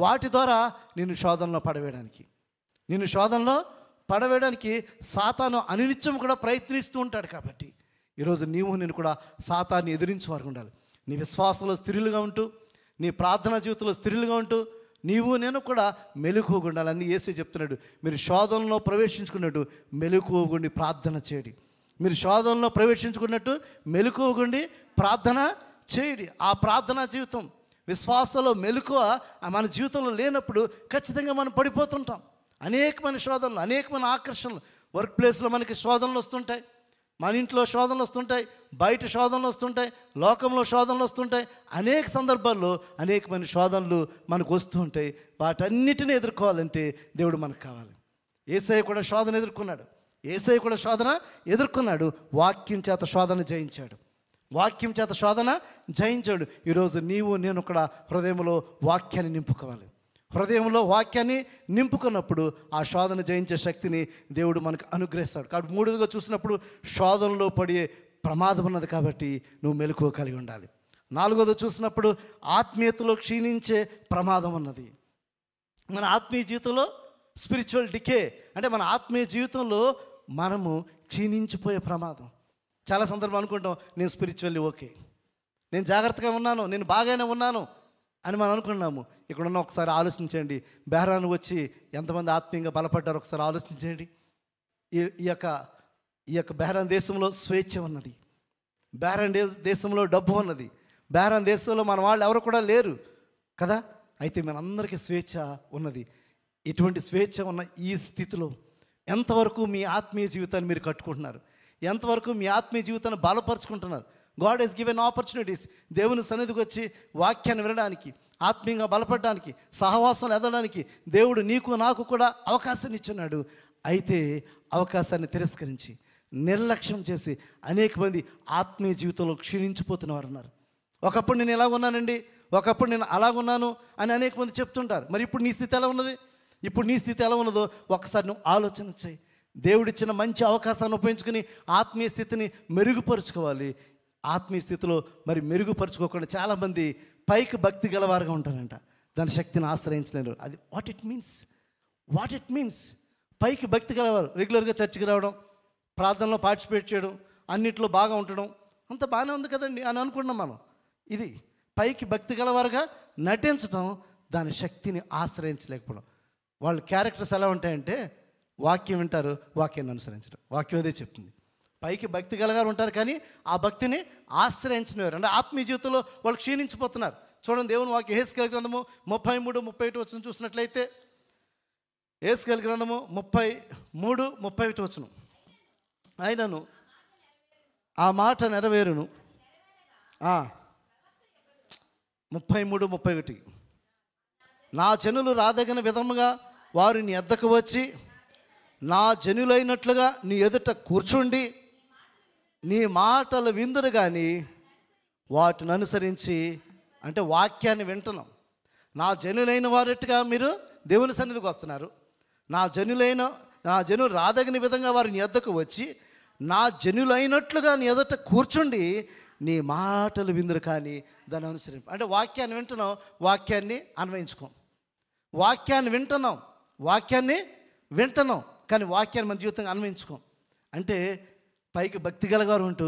వాటి ద్వారా నిన్ను శోధనలో పడవేయడానికి సాతాను అనినిత్యం కూడా ప్రయత్నిస్తూ ఉంటాడు. కాబట్టి ఈరోజు నేను కూడా సాతాన్ని ఎదిరించేవారు ఉండాలి. నీ విశ్వాసంలో స్థిరులుగా ఉంటూ, నీ ప్రార్థనా జీవితంలో స్థిరులుగా ఉంటూ నేను కూడా మెలకువగా ఉండాలి. అన్నీ యేసే చెప్తున్నాడు, మీరు శోధనలో ప్రవేశించుకున్నట్టు మెలకువగుండి ప్రార్థన చేయండి. మీరు శోధనలో ప్రవేశించుకున్నట్టు మెలకువగుండి ప్రార్థన చేయండి. ఆ ప్రార్థనా జీవితం విశ్వాసంలో మెలకువ మన జీవితంలో లేనప్పుడు ఖచ్చితంగా మనం పడిపోతుంటాం. అనేకమైన శోధనలు, అనేకమైన ఆకర్షణలు, వర్క్ ప్లేస్లో మనకి శోధనలు వస్తుంటాయి, మన ఇంట్లో శోధనలు వస్తుంటాయి, బయట శోధనలు వస్తుంటాయి, లోకంలో శోధనలు వస్తుంటాయి. అనేక సందర్భాల్లో అనేకమైన శోధనలు మనకు వస్తూ ఉంటాయి. వాటన్నిటిని ఎదుర్కోవాలంటే దేవుడు మనకు కావాలి. యేసయ్య కూడా శోధన ఎదుర్కొన్నాడు. వాక్యం చేత శోధన జయించాడు. వాక్యం చేత శోధన జయించాడు. ఈరోజు నీవు నేను కూడా హృదయంలో వాక్యాన్ని నింపుకోవాలి. హృదయంలో వాక్యాన్ని నింపుకున్నప్పుడు ఆ శోధన జయించే శక్తిని దేవుడు మనకు అనుగ్రహిస్తాడు. కాబట్టి మూడోదిగా చూసినప్పుడు శోధనలో పడే ప్రమాదం ఉన్నది, కాబట్టి నువ్వు మెలకువ కలిగి ఉండాలి. నాలుగోది చూసినప్పుడు ఆత్మీయతలో క్షీణించే ప్రమాదం ఉన్నది. మన ఆత్మీయ జీవితంలో స్పిరిచువల్ డికే అంటే మన ఆత్మీయ జీవితంలో మనము క్షీణించిపోయే ప్రమాదం. చాలా సందర్భం అనుకుంటాం, నేను స్పిరిచువల్లీ ఓకే, నేను జాగ్రత్తగా ఉన్నాను, నేను బాగానే ఉన్నాను అని మనం అనుకున్నాము. ఇక్కడున్న ఒకసారి ఆలోచించండి, బెహ్రాన్ వచ్చి ఎంతమంది ఆత్మీయంగా బలపడ్డారో ఒకసారి ఆలోచించండి. ఈ యొక్క బెహ్రాన్ దేశంలో స్వేచ్ఛ ఉన్నది, బెహ్రాన్ దేశంలో డబ్బు ఉన్నది, బెహ్రాన్ దేశంలో మన వాళ్ళు ఎవరు కూడా లేరు కదా. అయితే మనందరికీ స్వేచ్ఛ ఉన్నది. ఇటువంటి స్వేచ్ఛ ఉన్న ఈ స్థితిలో ఎంతవరకు మీ ఆత్మీయ జీవితాన్ని మీరు కట్టుకుంటున్నారు? ఎంతవరకు మీ ఆత్మీయ జీవితాన్ని బలపరుచుకుంటున్నారు? God has given opportunities. దేవుని సన్నిధికి వచ్చి వాక్యాన్ని వినడానికి, ఆత్మీయంగా బలపడడానికి, సహవాసంలో ఎదగడానికి దేవుడు నీకు నాకు కూడా అవకాశాన్ని ఇచ్చున్నాడు. అయితే అవకాశాన్ని తిరస్కరించి నిర్లక్ష్యం చేసి అనేక మంది ఆత్మీయ జీవితంలో క్షీణించిపోతున్నవారు ఉన్నారు. ఒకప్పుడు నేను ఎలా ఉన్నానండి, ఒకప్పుడు నేను అలాగున్నాను అని అనేక మంది చెప్తుంటారు. మరి ఇప్పుడు నీ స్థితి ఎలా ఉన్నది? ఇప్పుడు నీ స్థితి ఎలా ఉన్నదో ఒకసారి నువ్వు ఆలోచన చేయి. దేవుడిచ్చిన మంచి అవకాశాన్ని ఉపయోగించుకుని ఆత్మీయ స్థితిని మెరుగుపరుచుకోవాలి. ఆత్మీయ స్థితిలో మరి మెరుగుపరుచుకోకుండా చాలామంది పైకి భక్తి గలవారుగా ఉంటారంట, దాని శక్తిని ఆశ్రయించలేరు. అది వాట్ ఇట్ మీన్స్ పైకి భక్తి గలవారు, రెగ్యులర్గా చర్చికి రావడం, ప్రార్థనలో పార్టిసిపేట్ చేయడం, అన్నిట్లో బాగా ఉండడం, అంత బాగానే ఉంది కదండి అని అనుకుంటున్నాం మనం. ఇది పైకి భక్తి గలవారుగా నటించడం, దాని శక్తిని ఆశ్రయించలేకపోవడం. వాళ్ళ క్యారెక్టర్స్ ఎలా ఉంటాయంటే వాక్యం వింటారు, వాక్యాన్ని అనుసరించడం. వాక్యం అదే చెప్తుంది. పైకి భక్తి గలగారు ఉంటారు, కానీ ఆ భక్తిని ఆశ్రయించినవారు అంటే ఆత్మీయ జీవితంలో వాళ్ళు క్షీణించిపోతున్నారు. చూడండి, దేవుని వాక్యం హెస్కేలు గ్రంథము 33:31 వచనం చూసినట్లయితే, హెస్కేలు గ్రంథము 33:31 వచనం, ఆయనను ఆ మాట నెరవేరును. 33:31, నా జనులు రాదగిన విధముగా వారు నీ ఎద్దకు వచ్చి నా జనులైనట్లుగా నీ ఎదుట కూర్చుండి నీ మాటలు విందురు కానీ వాటిని అనుసరించి, అంటే వాక్యాన్ని వింటున్నాం. నా జనులైన వారట్టుగా మీరు దేవుని సన్నిధికి వస్తున్నారు. నా జనులు రాదగిన విధంగా వారు నీ ఎద్దకు వచ్చి నా జనులైనట్లుగా నీ ఎదుట కూర్చుండి నీ మాటలు విందురు కానీ దాన్ని అనుసరింపు. అంటే వాక్యాన్ని వింటున్నాం, వాక్యాన్ని అన్వయించుకోం. వాక్యాన్ని వింటున్నాం కానీ వాక్యాన్ని మన జీవితంగా అన్వయించుకోం. అంటే పైకి భక్తి గలగారు ఉంటూ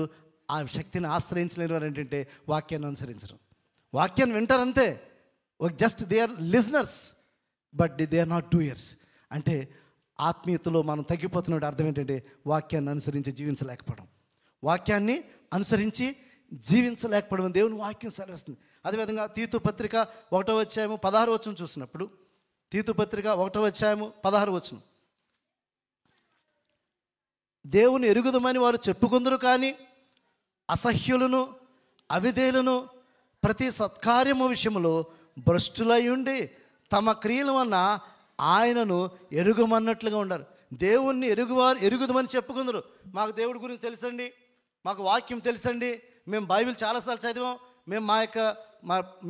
ఆ శక్తిని ఆశ్రయించలేని వారు ఏంటంటే వాక్యాన్ని అనుసరించడం. వాక్యాన్ని వింటారంతే, just they are listeners but they are not doers. అంటే ఆత్మీయతలో మనం తగ్గిపోతున్న అర్థం ఏంటంటే వాక్యాన్ని అనుసరించి జీవించలేకపోవడం, వాక్యాన్ని అనుసరించి జీవించలేకపోవడం దేవుని వాక్యం సెలవిస్తుంది. అదేవిధంగా తీతు పత్రిక 1వ అధ్యాయము 16వ వచనం చూసినప్పుడు, తీతు పత్రిక 1వ అధ్యాయము 16వ వచనం, దేవుని ఎరుగుదమని వారు చెప్పుకుందరు కానీ అసహ్యులను అవిధేయులను ప్రతి సత్కార్యము విషయంలో భ్రష్టులై ఉండి తమ క్రియల వలన ఆయనను ఎరుగమన్నట్లుగా ఉన్నారు. దేవుణ్ణి ఎరుగుదమని చెప్పుకుందరు. మాకు దేవుడి గురించి తెలుసండి, మాకు వాక్యం తెలుసండి, మేము బైబిల్ చాలాసార్లు చదివాం,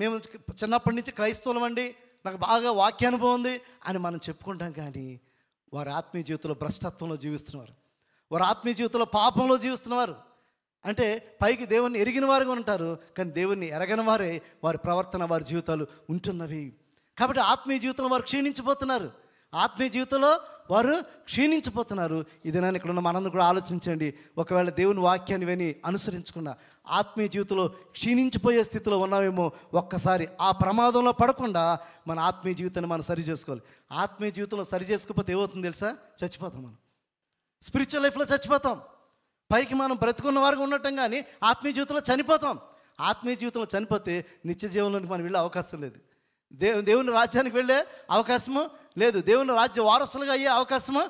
మేము చిన్నప్పటి నుంచి క్రైస్తవులం అండి, నాకు బాగా వాక్యానుభవం ఉంది అని మనం చెప్పుకుంటాం. కానీ వారి ఆత్మీయ జీవితంలో భ్రష్టత్వంలో జీవిస్తున్నారు, వారి ఆత్మీయ జీవితంలో పాపంలో జీవిస్తున్నారు. అంటే పైకి దేవుణ్ణి ఎరిగిన వారుగా ఉంటారు, కానీ దేవుణ్ణి ఎరగని వారే వారి ప్రవర్తన, వారి జీవితాలు ఉంటున్నవి. కాబట్టి ఆత్మీయ జీవితంలో వారు క్షీణించిపోతున్నారు, ఆత్మీయ జీవితంలో వారు క్షీణించిపోతున్నారు. ఇది నేను ఇక్కడ ఉన్న మనందరూ కూడా ఆలోచించండి. ఒకవేళ దేవుని వాక్యాన్ని విని అనుసరించకుండా ఆత్మీయ జీవితంలో క్షీణించిపోయే స్థితిలో ఉన్నామేమో, ఒక్కసారి ఆ ప్రమాదంలో పడకుండా మన ఆత్మీయ జీవితాన్ని మనం సరి చేసుకోవాలి. ఆత్మీయ జీవితంలో సరి చేసుకోకపోతే ఏమవుతుంది తెలుసా? చచ్చిపోతాం. మనం స్పిరిచువల్ లైఫ్లో చచ్చిపోతాం. పైకి మనం బ్రతుకున్న వారుగా ఉండటం, కానీ ఆత్మీయ జీవితంలో చనిపోతాం. ఆత్మీయ జీవితంలో చనిపోతే నిత్య జీవనంలోకి మనం వెళ్ళే అవకాశం లేదు, దేవుని రాజ్యానికి వెళ్ళే అవకాశము లేదు, దేవుని రాజ్య వారసులుగా అయ్యే అవకాశము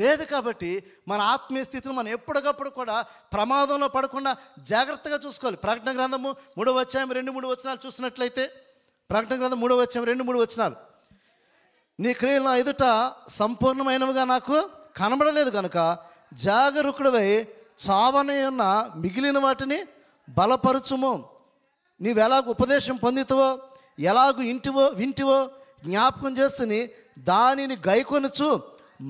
లేదు. కాబట్టి మన ఆత్మీయ స్థితిని మనం ఎప్పటికప్పుడు కూడా ప్రమాదంలో పడకుండా జాగ్రత్తగా చూసుకోవాలి. ప్రకటన గ్రంథము 3వ అధ్యాయం 2-3 వచనాలు చూసినట్లయితే, ప్రకటన గ్రంథం 3వ అధ్యాయం 2-3 వచనాలు, నీ క్రియలు నా ఎదుట సంపూర్ణమైనవిగా నాకు కనబడలేదు కనుక జాగరూకుడవై చావనే ఉన్న మిగిలిన వాటిని బలపరచుము. నీవెలాగ ఉపదేశం పొందుతావో, ఎలాగూ వింటివో జ్ఞాపకం చేసుకుని దానిని గైకొనుచు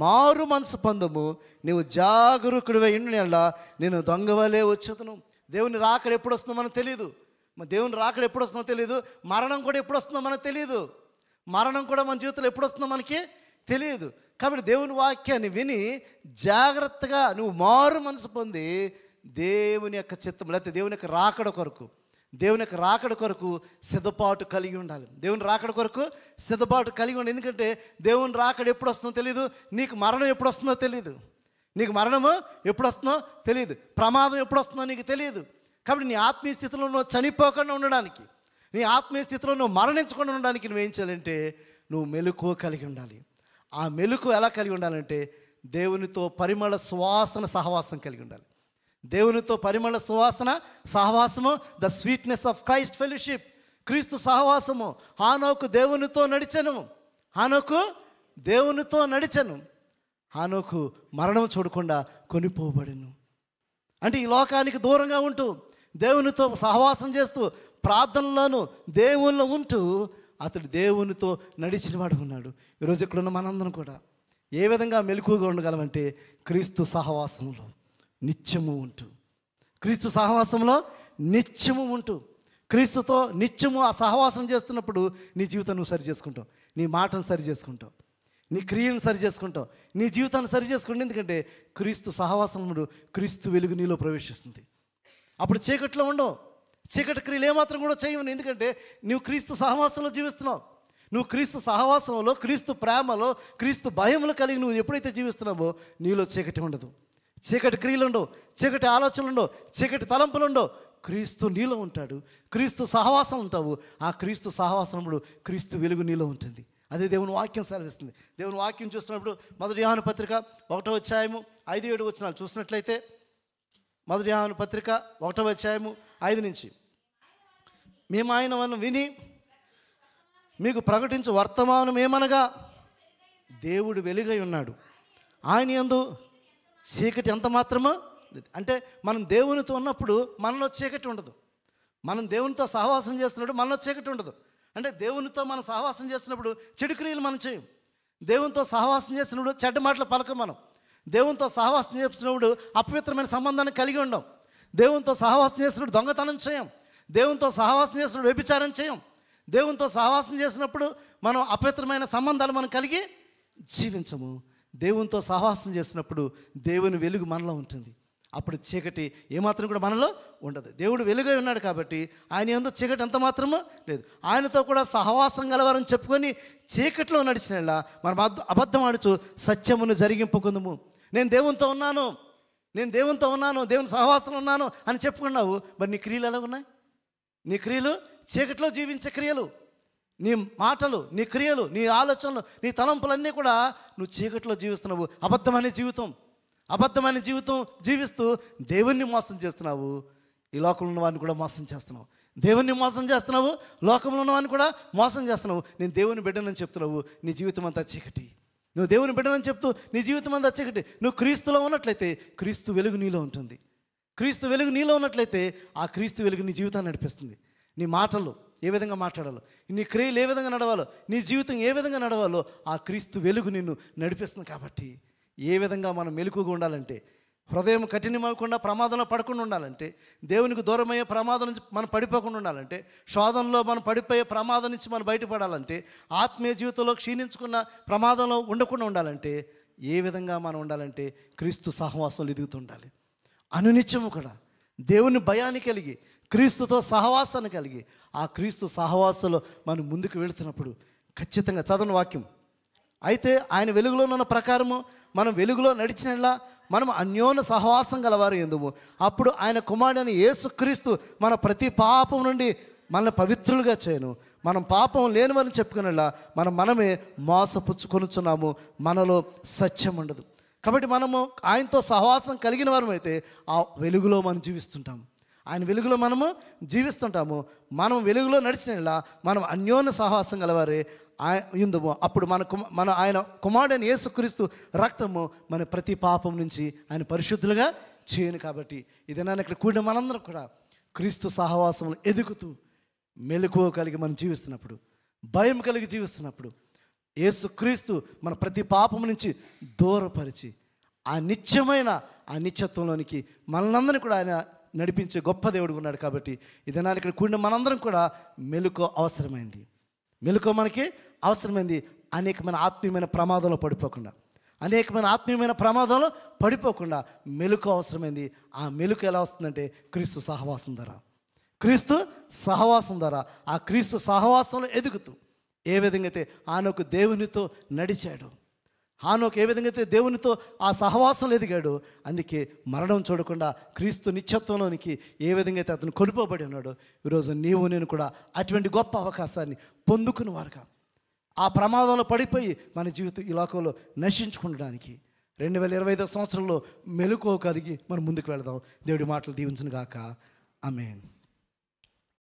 మారు మనసు పొందము. నీవు జాగరూకుడివై ఉండినలా నేను దొంగవలే వచ్చేదను. దేవుని రాకడ ఎప్పుడు వస్తుందో మనకు తెలియదు. దేవుని రాకడ ఎప్పుడు వస్తుందో తెలియదు. మరణం కూడా ఎప్పుడు వస్తుందో మనకు తెలియదు. మరణం కూడా మన జీవితంలో ఎప్పుడు వస్తుందో మనకి తెలియదు. కాబట్టి దేవుని వాక్యాన్ని విని జాగ్రత్తగా నువ్వు మారు మనసు పొంది దేవుని యొక్క చిత్తం, లేకపోతే దేవుని యొక్క రాకడ కొరకు సిద్ధపాటు కలిగి ఉండాలి. దేవుని రాకడ కొరకు సిద్ధపాటు కలిగి ఉండాలి. ఎందుకంటే దేవుని రాకడ ఎప్పుడు వస్తుందో తెలియదు. నీకు మరణం ఎప్పుడు వస్తుందో తెలియదు. నీకు మరణము ఎప్పుడు వస్తుందో తెలియదు. ప్రమాదం ఎప్పుడు వస్తుందో నీకు తెలియదు. కాబట్టి నీ ఆత్మీయ స్థితిలో నువ్వు చనిపోకుండా ఉండడానికి, నీ ఆత్మీయ స్థితిలో నువ్వు మరణించకుండా ఉండడానికి నువ్వేం చేయాలంటే నువ్వు మెలకువ కలిగి ఉండాలి. ఆ మెలకువ ఎలా కలిగి ఉండాలంటే దేవునితో పరిమళ సువాసన సహవాసం కలిగి ఉండాలి. దేవునితో పరిమళ సువాసన సహవాసము, the sweetness of Christ fellowship, క్రీస్తు సహవాసము. హానోకు దేవునితో నడిచెను. హానోకు మరణం చూడకుండా కొనిపోబడెను. అంటే ఈ లోకానికి దూరంగా ఉంటూ దేవునితో సహవాసం చేస్తూ ప్రార్థనలోను దేవునిలో ఉంటూ అతడు దేవునితో నడిచిన వాడు ఉన్నాడు. ఈరోజు ఇక్కడున్న మనందరం కూడా ఏ విధంగా మెలకువగా ఉండగలమంటే క్రీస్తు సహవాసంలో నిత్యము ఉంటూ, క్రీస్తు సహవాసంలో నిత్యము ఉంటూ, క్రీస్తుతో నిత్యము ఆ సహవాసం చేస్తున్నప్పుడు నీ జీవితాన్ని నువ్వు సరి చేసుకుంటావు, నీ మాటను సరి చేసుకుంటావు, నీ క్రియను సరి చేసుకుంటావు, నీ జీవితాన్ని సరి చేసుకుంటావు. ఎందుకంటే క్రీస్తు సహవాసంలో క్రీస్తు వెలుగు నీలో ప్రవేశిస్తుంది. అప్పుడు చీకట్లో ఉండవు, చీకటి క్రియలు ఏమాత్రం కూడా చేయవు. ఎందుకంటే నువ్వు క్రీస్తు సహవాసంలో జీవిస్తున్నావు. నువ్వు క్రీస్తు సహవాసంలో, క్రీస్తు ప్రేమలో, క్రీస్తు భయములు కలిగి నువ్వు ఎప్పుడైతే జీవిస్తున్నావో నీలో చీకటి ఉండదు, చీకటి క్రియలు ఉండవు, చీకటి ఆలోచనలు ఉండవు, చీకటి తలంపులు ఉండవు. క్రీస్తు నీలో ఉంటాడు, క్రీస్తు సహవాసం ఉంటావు. ఆ క్రీస్తు సహవాసంలో క్రీస్తు వెలుగు నీలో ఉంటుంది. అదే దేవుని వాక్యం సెలవిస్తుంది. దేవుని వాక్యం చూస్తున్నప్పుడు 1 యోహాను పత్రిక 1వ అధ్యాయము 5-7 వచనాలు చూసినట్లయితే, 1 యోహాను పత్రిక 1వ అధ్యాయము 5 నుంచి, మేము ఆయనను విని మీకు ప్రకటించు వర్తమానం ఏమనగా దేవుడు వెలుగై ఉన్నాడు, ఆయన యందు చీకటి ఎంత మాత్రమో లేదు. అంటే మనం దేవునితో ఉన్నప్పుడు మనలో చీకటి ఉండదు. మనం దేవునితో సహవాసం చేస్తున్నప్పుడు మనలో చీకటి ఉండదు. అంటే దేవునితో మనం సహవాసం చేస్తున్నప్పుడు చెడు క్రియలు మనం చేయం. దేవునితో సహవాసం చేసినప్పుడు చెడ్డ మాటలు పలకం. మనం దేవునితో సహవాసం చేసినప్పుడు అపవిత్రమైన సంబంధాన్ని కలిగి ఉండం. దేవునితో సహవాసం చేసినప్పుడు దొంగతనం చేయం. దేవునితో సహవాసం చేసినప్పుడు వ్యభిచారం చేయం. దేవునితో సహవాసం చేసినప్పుడు మనం అపవిత్రమైన సంబంధాలు మనం కలిగి జీవించము. దేవునితో సహవాసం చేసినప్పుడు దేవుని వెలుగు మనలో ఉంటుంది. అప్పుడు చీకటి ఏమాత్రం కూడా మనలో ఉండదు. దేవుడు వెలుగై ఉన్నాడు కాబట్టి ఆయన యందు చీకటి ఎంత మాత్రమో లేదు. ఆయనతో కూడా సహవాసం గలవారని చెప్పుకొని చీకటిలో నడిచినలా మనం అబద్ధం ఆడుచు సత్యమును జరిగింపుకుందుము. నేను దేవునితో ఉన్నాను, దేవుని సహవాసంలో ఉన్నాను అని చెప్పుకున్నావు. మరి నీ క్రియలు ఎలా ఉన్నాయి? నీ క్రియలు చీకటిలో జీవించే క్రియలు, నీ మాటలు, నీ క్రియలు, నీ ఆలోచనలు, నీ తలంపులన్నీ కూడా నువ్వు చీకటిలో జీవిస్తున్నావు. అబద్ధమైన జీవితం జీవిస్తూ దేవుణ్ణి మోసం చేస్తున్నావు. ఈ లోకంలో ఉన్న వారిని కూడా మోసం చేస్తున్నావు. దేవుణ్ణి మోసం చేస్తున్నావు, లోకంలో ఉన్న వారిని కూడా మోసం చేస్తున్నావు. నేను దేవుని బిడ్డనని చెప్తున్నావు, నీ జీవితం అంతా చీకటి. నువ్వు దేవుని బిడ్డనని చెప్తూ నీ జీవితం అంతా చీకటి. నువ్వు క్రీస్తులో ఉన్నట్లయితే క్రీస్తు వెలుగు నీలో ఉంటుంది. క్రీస్తు వెలుగు నీలో ఉన్నట్లయితే ఆ క్రీస్తు వెలుగు నీ జీవితాన్ని నడిపిస్తుంది. నీ మాటలు ఏ విధంగా మాట్లాడాలో, నీ క్రియలు ఏ విధంగా నడవాలో, నీ జీవితం ఏ విధంగా నడవాలో ఆ క్రీస్తు వెలుగు నిన్ను నడిపిస్తుంది. కాబట్టి ఏ విధంగా మనం మెలకుగా ఉండాలంటే, హృదయం కఠినమవకుండా ప్రమాదంలో పడకుండా ఉండాలంటే, దేవునికి దూరమయ్యే ప్రమాదం నుంచి మనం పడిపోకుండా ఉండాలంటే, శోధనలో మనం పడిపోయే ప్రమాదం నుంచి మనం బయటపడాలంటే, ఆత్మీయ జీవితంలో క్షీణించుకున్న ప్రమాదంలో ఉండకుండా ఉండాలంటే ఏ విధంగా మనం ఉండాలంటే క్రీస్తు సహవాసంలో ఎదుగుతుండాలి. అనునిత్యము కూడా దేవుని భయాన్ని కలిగి, క్రీస్తుతో సహవాసాన్ని కలిగి, ఆ క్రీస్తు సహవాసంలో మనం ముందుకు వెళుతున్నప్పుడు ఖచ్చితంగా చదవని వాక్యం అయితే ఆయన వెలుగులో ఉన్న ప్రకారము మనం వెలుగులో నడిచినలా మనం అన్యోన్య సహవాసం గలవారు ఎందుము. అప్పుడు ఆయన కుమారుడైన యేసుక్రీస్తు మన ప్రతి పాపం నుండి మనల్ని పవిత్రులుగా చేయను. మనం పాపం లేనివారని చెప్పుకునేలా మనమే మోసపుచ్చుకొనుచున్నాము, మనలో సత్యం ఉండదు. కాబట్టి మనము ఆయనతో సహవాసం కలిగిన వారమైతే ఆ వెలుగులో మనం జీవిస్తుంటాము. ఆయన వెలుగులో మనము జీవిస్తుంటాము. మనం వెలుగులో నడిచినలా మనం అన్యోన్య సహవాసం గలవారే యుందుము. అప్పుడు మన ఆయన కుమారుడైన యేసుక్రీస్తు రక్తము మన ప్రతి పాపం నుంచి ఆయన పరిశుద్ధులుగా చేయను. కాబట్టి ఇదేనా ఇక్కడ కూడిన మనందరం కూడా క్రీస్తు సహవాసంలో ఎదుగుతూ మెలకువ కలిగి మనం జీవిస్తున్నప్పుడు, భయం కలిగి జీవిస్తున్నప్పుడు, యేసుక్రీస్తు మన ప్రతి పాపము నుంచి దూరపరిచి ఆ నిత్యమైన ఆ నిత్యత్వంలోనికి మనలందరినీ కూడా ఆయన నడిపించే గొప్ప దేవుడు ఉన్నాడు. కాబట్టి ఈ దినాన్ని ఇక్కడ కూడిన మనందరం కూడా మెలకువ అవసరమైంది. మెలకువ మనకి అవసరమైంది. అనేకమైన ఆత్మీయమైన ప్రమాదంలో పడిపోకుండా మెలకువ అవసరమైంది. ఆ మెలకువ ఎలా వస్తుందంటే క్రీస్తు సహవాసం ద్వారా ఆ క్రీస్తు సహవాసంలో ఎదుగుతూ ఏ విధంగా అయితే హానోకు దేవునితో నడిచాడు, హానోకు ఏ విధంగా అయితే దేవునితో ఆ సహవాసంలో ఎదిగాడు, అందుకే మరణం చూడకుండా క్రీస్తు నిత్యత్వంలోనికి ఏ విధంగా అయితే అతను కొనుపోబడి ఉన్నాడో, ఈరోజు నీవు నేను కూడా అటువంటి గొప్ప అవకాశాన్ని పొందుకున్న వారుగా ఆ ప్రమాదంలో పడిపోయి మన జీవితం ఈ లోకంలో నశించుకుండడానికి 2025 సంవత్సరంలో మెలకువ కలిగి మనం ముందుకు వెళదాం. దేవుడి మాటలు దీవించును గాక. ఆమేన్.